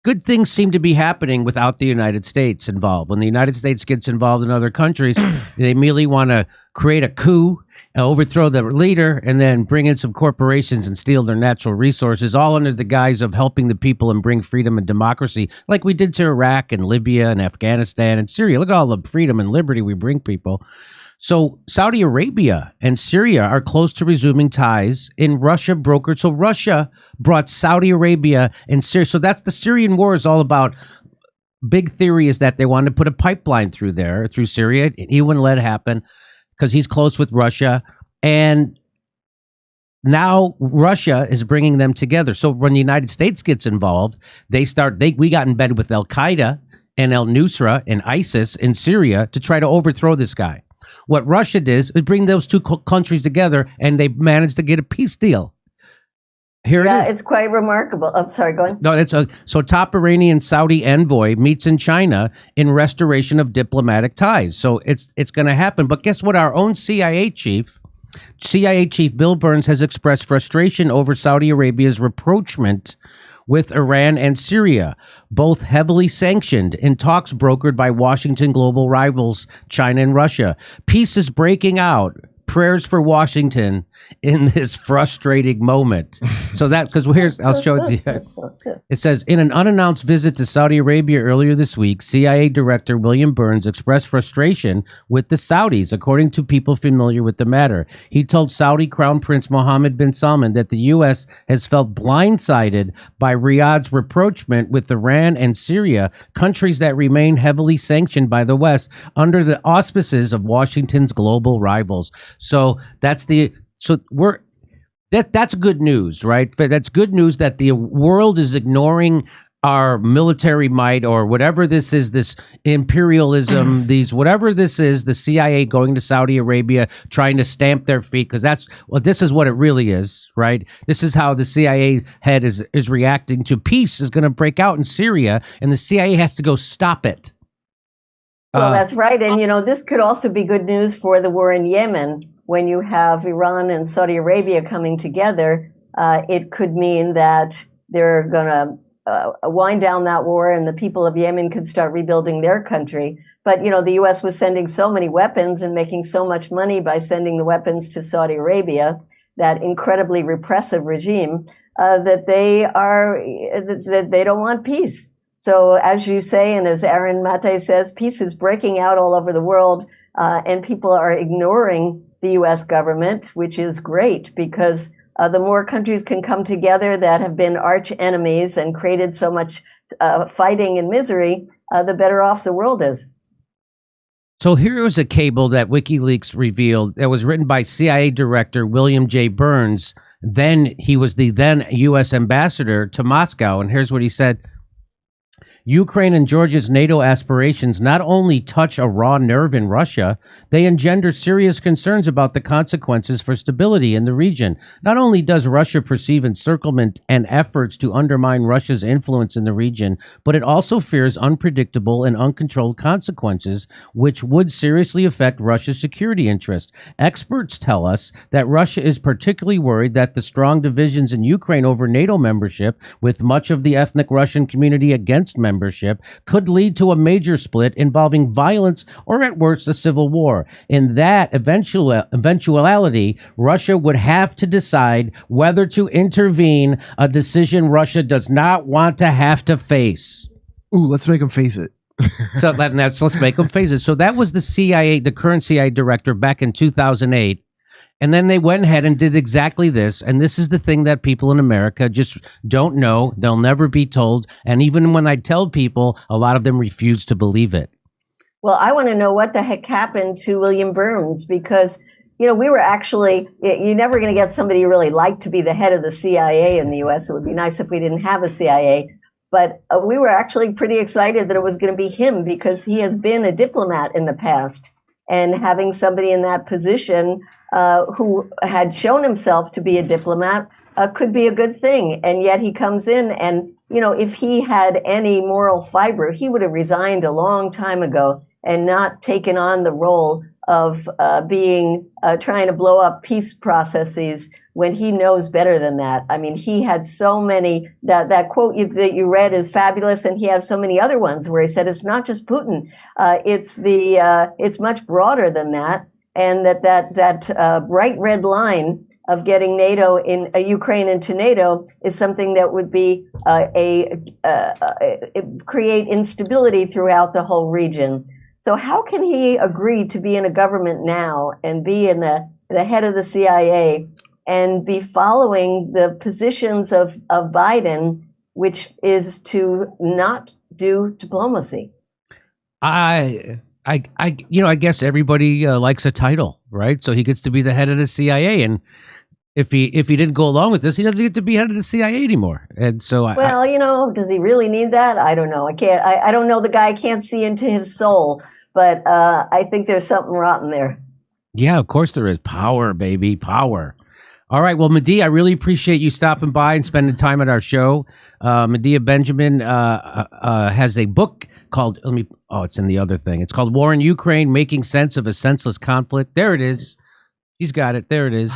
good things seem to be happening without the United States involved. When the United States gets involved in other countries, they immediately want to create a coup, overthrow the leader, and then bring in some corporations and steal their natural resources, all under the guise of helping the people and bring freedom and democracy, like we did to Iraq and Libya and Afghanistan and Syria. Look at all the freedom and liberty we bring people. So Saudi Arabia and Syria are close to resuming ties in Russia brokered. So Russia brought Saudi Arabia and Syria. So that's the Syrian war is all about. Big theory is that they wanted to put a pipeline through there, through Syria. He wouldn't let it happen because he's close with Russia. And now Russia is bringing them together. So when the United States gets involved, we got in bed with Al-Qaeda and al-Nusra and ISIS in Syria to try to overthrow this guy. What Russia did is bring those two countries together, and they managed to get a peace deal. Here it is. It's quite remarkable. I'm sorry, go on. No, so top Iranian Saudi envoy meets in China in restoration of diplomatic ties. So it's going to happen. But guess what? Our own CIA chief Bill Burns has expressed frustration over Saudi Arabia's rapprochement with Iran and Syria, both heavily sanctioned in talks brokered by Washington global rivals China and Russia. Peace is breaking out. Prayers for Washington in this frustrating moment. So I'll show it to you. It says, in an unannounced visit to Saudi Arabia earlier this week, CIA Director William Burns expressed frustration with the Saudis, according to people familiar with the matter. He told Saudi Crown Prince Mohammed bin Salman that the U.S. has felt blindsided by Riyadh's rapprochement with Iran and Syria, countries that remain heavily sanctioned by the West under the auspices of Washington's global rivals. So that's good news, right? That's good news that the world is ignoring our military might or whatever this is, this imperialism, whatever this is, the CIA going to Saudi Arabia, trying to stamp their feet, because this is what it really is, right? This is how the CIA head is reacting to peace is going to break out in Syria, and the CIA has to go stop it. Well, that's right. And, this could also be good news for the war in Yemen. When you have Iran and Saudi Arabia coming together, it could mean that they're going to wind down that war and the people of Yemen could start rebuilding their country. But, the U.S. was sending so many weapons and making so much money by sending the weapons to Saudi Arabia, that incredibly repressive regime, that they don't want peace. So as you say, and as Aaron Mate says, peace is breaking out all over the world, and people are ignoring the U.S. government, which is great because the more countries can come together that have been arch enemies and created so much fighting and misery, the better off the world is. So here was a cable that WikiLeaks revealed that was written by CIA Director William J. Burns. Then he was the then U.S. ambassador to Moscow. And here's what he said. Ukraine and Georgia's NATO aspirations not only touch a raw nerve in Russia, they engender serious concerns about the consequences for stability in the region. Not only does Russia perceive encirclement and efforts to undermine Russia's influence in the region, but it also fears unpredictable and uncontrolled consequences, which would seriously affect Russia's security interests. Experts tell us that Russia is particularly worried that the strong divisions in Ukraine over NATO membership, with much of the ethnic Russian community against membership, could lead to a major split involving violence or at worst a civil war. In that eventuality, Russia would have to decide whether to intervene, a decision Russia does not want to have to face. Ooh, let's make them face it. Let's make them face it. So that was the current CIA director back in 2008. And then they went ahead and did exactly this. And this is the thing that people in America just don't know. They'll never be told. And even when I tell people, a lot of them refuse to believe it. Well, I want to know what the heck happened to William Burns, because, we were actually, you're never going to get somebody you really like to be the head of the CIA in the U.S. It would be nice if we didn't have a CIA. But we were actually pretty excited that it was going to be him, because he has been a diplomat in the past. And having somebody in that position who had shown himself to be a diplomat could be a good thing. And yet he comes in and, if he had any moral fiber, he would have resigned a long time ago. and not taken on the role of trying to blow up peace processes when he knows better than that. I mean, he had so many, that quote that you read is fabulous, and he has so many other ones where he said it's not just Putin, it's much broader than that, and that bright red line of getting NATO in Ukraine into NATO is something that would be create instability throughout the whole region. So how can he agree to be in a government now and be in the head of the CIA and be following the positions of Biden, which is to not do diplomacy? I guess everybody likes a title, right? So he gets to be the head of the CIA, and if he didn't go along with this, he doesn't get to be head of the CIA anymore. And so, does he really need that? I don't know. I don't know the guy. I can't see into his soul, but I think there's something rotten there. Yeah, of course there is. Power, baby, power. All right. Well, Medea, I really appreciate you stopping by and spending time at our show. Medea Benjamin has a book called, it's in the other thing. It's called War in Ukraine, Making Sense of a Senseless Conflict. There it is. He's got it. There it is.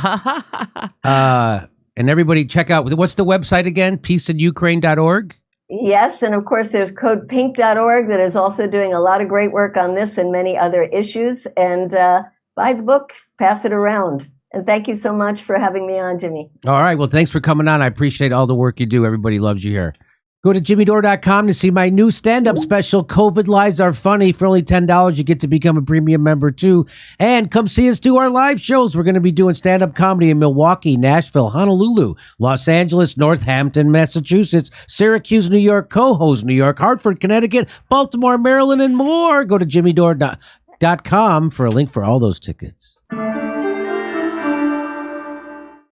And everybody check out, what's the website again? peaceinukraine.org? Yes, and of course there's codepink.org that is also doing a lot of great work on this and many other issues. And buy the book, pass it around. And thank you so much for having me on, Jimmy. All right. Well, thanks for coming on. I appreciate all the work you do. Everybody loves you here. Go to jimmydore.com to see my new stand-up special, COVID Lies Are Funny. For only $10, you get to become a premium member, too. And come see us do our live shows. We're going to be doing stand-up comedy in Milwaukee, Nashville, Honolulu, Los Angeles, Northampton, Massachusetts, Syracuse, New York, Cohoes, New York, Hartford, Connecticut, Baltimore, Maryland, and more. Go to jimmydore.com for a link for all those tickets.